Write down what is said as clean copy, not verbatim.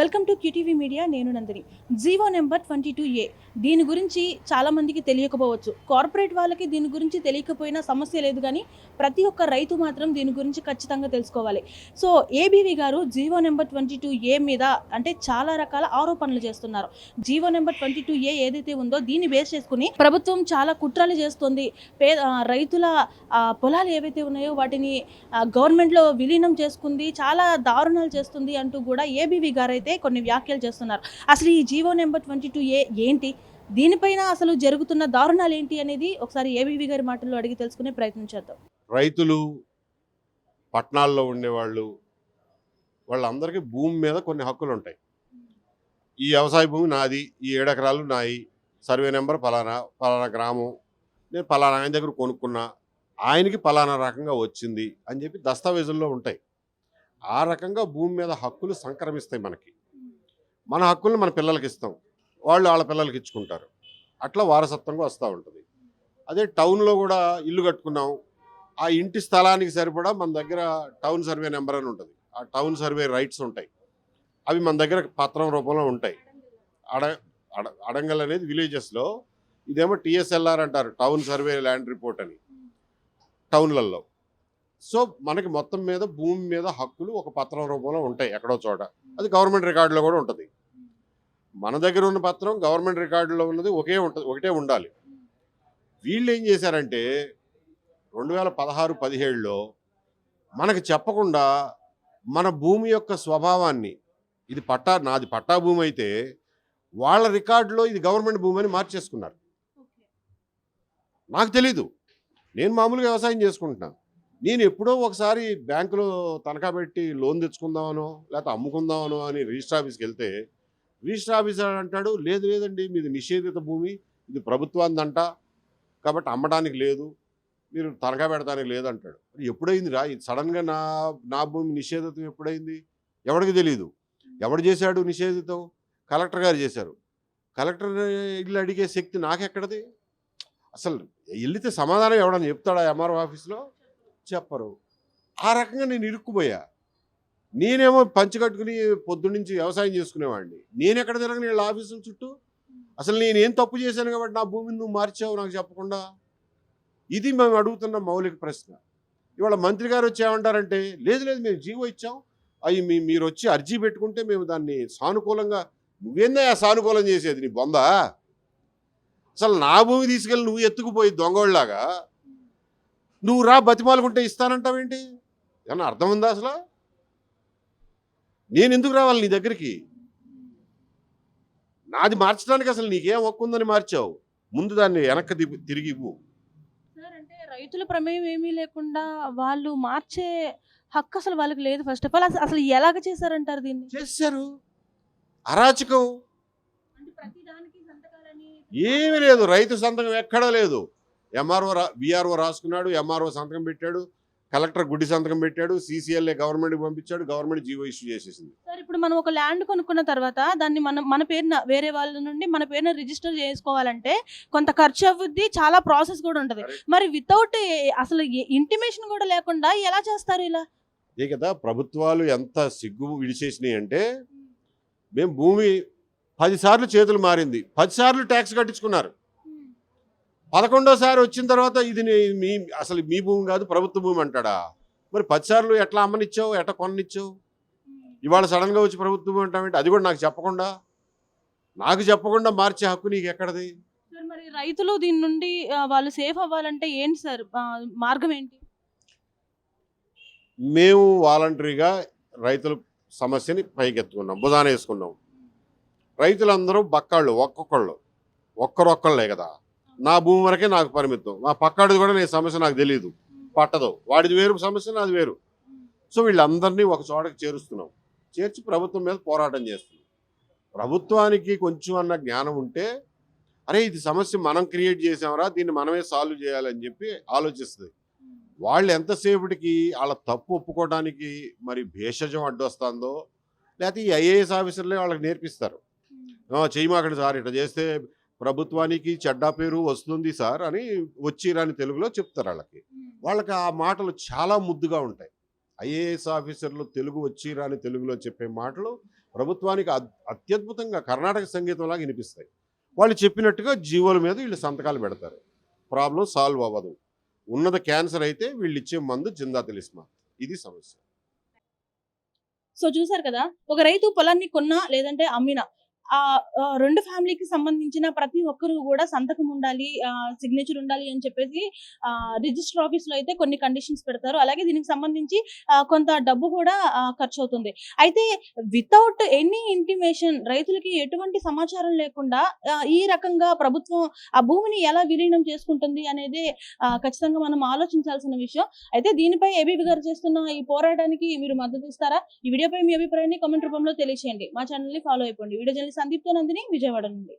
Welcome to QTV media. నేను Nandini. GO number 22A దీని గురించి చాలామందికి తెలియకపోవచ్చు. కార్పొరేట్ వాళ్ళకి దీని గురించి తెలియకపోయినా సమస్య లేదు, కానీ ప్రతి ఒక్క రైతు మాత్రం దీని గురించి ఖచ్చితంగా తెలుసుకోవాలి. సో ఏబీవీ గారు జీవో నెంబర్ 22A మీద అంటే చాలా రకాల ఆరోపణలు చేస్తున్నారు. జీవో నెంబర్ 22A ఏదైతే ఉందో దీన్ని బేస్ చేసుకుని ప్రభుత్వం చాలా కుట్రలు చేస్తుంది. రైతుల పొలాలు ఏవైతే ఉన్నాయో వాటిని గవర్నమెంట్లో విలీనం చేసుకుంది, చాలా దారుణాలు చేస్తుంది అంటూ కూడా ఏబీవీ గారు అయితే కొన్ని వ్యాఖ్యలు చేస్తున్నారు. అసలు ఈ జీవో నెంబర్ 22A ఏంటి, దీనిపైన అసలు జరుగుతున్న దారుణాలు ఏంటి అనేది ఒకసారి ఏబీవీ గారి మాటల్లో అడిగి తెలుసుకునే ప్రయత్నం చేద్దాం. రైతులు, పట్టణాల్లో ఉండేవాళ్ళు, వాళ్ళందరికీ భూమి మీద కొన్ని హక్కులు ఉంటాయి. ఈ వ్యవసాయ భూమి నాది, ఈ 7 ఎకరాలు నాయి, సర్వే నెంబర్ ఫలానా, ఫలానా గ్రామం, నేను ఫలానా ఆయన దగ్గర కొనుక్కున్నా, ఆయనకి ఫలానా రకంగా వచ్చింది అని చెప్పి దస్తావేజుల్లో ఉంటాయి. ఆ రకంగా భూమి మీద హక్కులు సంక్రమిస్తాయి మనకి. మన హక్కులను మన పిల్లలకి ఇస్తాం, వాళ్ళు వాళ్ళ పిల్లలకి ఇచ్చుకుంటారు. అట్లా వారసత్వంగా వస్తూ ఉంటుంది. అదే టౌన్లో కూడా ఇల్లు కట్టుకున్నాం, ఆ ఇంటి స్థలానికి సరిపడా మన దగ్గర టౌన్ సర్వే నెంబర్ అని ఉంటుంది. ఆ టౌన్ సర్వే రైట్స్ ఉంటాయి, అవి మన దగ్గర పత్రం రూపంలో ఉంటాయి. అడంగల్ అనేది విలేజెస్లో, ఇదేమో TSLR అంటారు, టౌన్ సర్వే ల్యాండ్ రిపోర్ట్ అని టౌన్లలో. సో మనకి మొత్తం మీద భూమి మీద హక్కులు ఒక పత్రం రూపంలో ఉంటాయి ఎక్కడో చోట. అది గవర్నమెంట్ రికార్డులో కూడా ఉంటుంది. మన దగ్గర ఉన్న పత్రం గవర్నమెంట్ రికార్డులో ఉన్నది ఒకటే ఉండాలి. వీళ్ళు ఏం చేశారంటే 2016-17లో మనకు చెప్పకుండా మన భూమి యొక్క స్వభావాన్ని, ఇది నాది పట్టా భూమి అయితే వాళ్ళ రికార్డులో ఇది గవర్నమెంట్ భూమి అని మార్చేసుకున్నారు. నాకు తెలీదు, నేను మామూలుగా వ్యవసాయం చేసుకుంటున్నాను. నేను ఎప్పుడో ఒకసారి బ్యాంకులో తనఖా పెట్టి లోన్ తెచ్చుకుందామనో లేకపోతే అమ్ముకుందామనో అని రిజిస్టర్ ఆఫీస్కి వెళ్తే రిజిస్టర్ ఆఫీసర్ అంటాడు, లేదండి మీది నిషేధిత భూమి, ఇది ప్రభుత్వానిదంట, కాబట్టి అమ్మడానికి లేదు, మీరు తనఖా పెడతానికి లేదు అంటాడు. ఎప్పుడైంది రా ఇది సడన్గా నా భూమి నిషేధితం ఎప్పుడైంది? ఎవరికి తెలియదు. ఎవడు చేశాడు నిషేధితం? కలెక్టర్ గారు చేశారు. కలెక్టర్ ఇల్లు అడిగే శక్తి నాకెక్కడది? అసలు వెళ్తే సమాధానం ఎవడని చెప్తాడా MRO ఆఫీస్లో? చెప్పరు. ఆ రకంగా నేను ఇరుక్కుపోయా. నేనేమో పంచి కట్టుకుని పొద్దున్నుంచి వ్యవసాయం చేసుకునేవాడిని. నేను ఎక్కడ తిరగని వీళ్ళ ఆఫీసుల చుట్టూ. అసలు నేనేం తప్పు చేశాను కాబట్టి నా భూమిని నువ్వు మార్చావు నాకు చెప్పకుండా? ఇది మేము అడుగుతున్న మౌలిక ప్రశ్న. ఇవాళ మంత్రి గారు వచ్చి ఏమంటారంటే, లేదు మేము జీవో ఇచ్చాం, అవి మీరు వచ్చి అర్జీ పెట్టుకుంటే మేము దాన్ని సానుకూలంగా. నువ్వేందా సానుకూలం చేసేది? నీ బొందా? అసలు నా భూమి తీసుకెళ్ళి నువ్వు ఎత్తుకుపోయి దొంగోళ్ళలాగా నువ్వు రా బతిమాలుకుంటే ఇస్తానంటావేంటి? ఏమన్నా అర్థం ఉందా అసలు? నేను ఎందుకు రావాలి నీ దగ్గరికి? నాది మార్చడానికి అసలు నీకేం హక్కు ఉందని మార్చావు? ముందు దాన్ని వెనక్కి తిరిగి ఇవ్వు. అంటే రైతుల ప్రమేయం ఏమీ లేకుండా వాళ్ళు మార్చే హక్కు అసలు వాళ్ళకి లేదు. ఫస్ట్ ఆఫ్ ఆల్ అసలు ఎలాగ చేశారంటారు దీన్ని? చేశారు అరాచకం. ఏమీ లేదు, రైతు సంతకం ఎక్కడా లేదు. VRO రాసుకున్నాడు, MRO సంతకం పెట్టాడు, కలెక్టర్ గుడ్డి సంతకం పెట్టాడు, CCLA గవర్నమెంట్కి పంపించాడు, గవర్నమెంట్ జీవో ఇష్యూ చేసేసింది. సార్, ఇప్పుడు మనం ఒక ల్యాండ్ కొనుక్కున్న తర్వాత దాన్ని మన పేరున వేరే వాళ్ళ నుండి మన పేరున రిజిస్టర్ చేసుకోవాలంటే కొంత ఖర్చు అవుద్ది, చాలా ప్రాసెస్ కూడా ఉంటుంది. మరి వితౌట్ అసలు ఇంటిమేషన్ కూడా లేకుండా ఎలా చేస్తారు ఇలా? అదే కదా ప్రభుత్వాలు ఎంత సిగ్గు విడిచేసినాయి అంటే, మేము భూమి 10 సార్లు చేతులు మారింది, 10 సార్లు ట్యాక్స్ కట్టించుకున్నారు. 11వ వచ్చిన తర్వాత ఇది అసలు మీ భూమి కాదు ప్రభుత్వ భూమి అంటాడా? మరి 10 సార్లు ఎట్లా అమ్మనిచ్చావు, ఎట్లా కొననిచ్చావు? ఇవాళ సడన్గా వచ్చి ప్రభుత్వ భూమి అంటావేంటి? అది కూడా నాకు చెప్పకుండా మార్చే హక్కు నీకు ఎక్కడది? మరి రైతులు దీని నుండి వాళ్ళు సేఫ్ అవ్వాలంటే ఏంటి సార్ మార్గం ఏంటి? మేము వాలంటరీగా రైతుల సమస్యని పైకెత్తుకున్నాం, భుజాన వేసుకున్నాం. రైతులందరూ బక్కాళ్ళు, ఒక్కరొక్కళ్ళే కదా. నా భూమి వరకే నాకు పరిమితం, మా పక్కాడిది కూడా నేను సమస్య నాకు తెలియదు, పట్టదు, వాడిది వేరు సమస్య, నాది వేరు. సో వీళ్ళందరినీ ఒక చోటకి చేర్చి ప్రభుత్వం మీద పోరాటం చేస్తున్నాం. ప్రభుత్వానికి కొంచెం అన్న జ్ఞానం ఉంటే, అరే ఇది సమస్య మనం క్రియేట్ చేసామరా, దీన్ని మనమే సాల్వ్ చేయాలని చెప్పి ఆలోచిస్తుంది. వాళ్ళు ఎంతసేపటికి వాళ్ళ తప్పు ఒప్పుకోవడానికి మరి భేషజం అడ్డొస్తుందో, లేకపోతే ఈ IAS ఆఫీసర్లే వాళ్ళకి నేర్పిస్తారు, చేయమాకండి సార్, ఇట్లా చేస్తే ప్రభుత్వానికి చెడ్డ పేరు వస్తుంది సార్ అని వచ్చిరాని తెలుగులో చెప్తారు. వాళ్ళకి ఆ మాటలు చాలా ముద్దుగా ఉంటాయి. IAS ఆఫీసర్లు తెలుగు వచ్చిరాని తెలుగులో చెప్పే మాటలు ప్రభుత్వానికి అత్యద్భుతంగా కర్ణాటక సంగీతంలాగా వినిపిస్తాయి. వాళ్ళు చెప్పినట్టుగా జీవోల మీద వీళ్ళు సంతకాలు పెడతారు. ప్రాబ్లం సాల్వ్ అవ్వదు. ఉన్నది క్యాన్సర్ అయితే వీళ్ళు ఇచ్చే మందు జిందా తిలిస్మా. ఇది సమస్య. సో చూసారు కదా, ఒక రైతు పొలాన్ని కొన్నా లేదంటే అమ్మినా ఆ 2 ఫ్యామిలీకి సంబంధించిన ప్రతి ఒక్కరు కూడా సంతకం ఉండాలి, సిగ్నేచర్ ఉండాలి అని చెప్పేసి రిజిస్టర్ ఆఫీస్ లో అయితే కొన్ని కండిషన్స్ పెడతారు. అలాగే దీనికి సంబంధించి కొంత డబ్బు కూడా ఖర్చు అవుతుంది. అయితే వితౌట్ ఎనీ ఇంటిమేషన్ రైతులకి ఎటువంటి సమాచారం లేకుండా ఈ రకంగా ప్రభుత్వం ఆ భూమిని ఎలా విలీనం చేసుకుంటుంది అనేది ఖచ్చితంగా మనం ఆలోచించాల్సిన విషయం. అయితే దీనిపై ఏబీవీ గారు చేస్తున్న ఈ పోరాటానికి మీరు మద్దతు ఇస్తారా? ఈ వీడియోపై మీ అభిప్రాయాన్ని కామెంట్ రూపంలో తెలియజేయండి. మా ఛానల్ ని ఫాలో అయిపోండి. వీడియో జర్నలిస్ట్ సందీప్తో నందిని, విజయవాడ నుండి.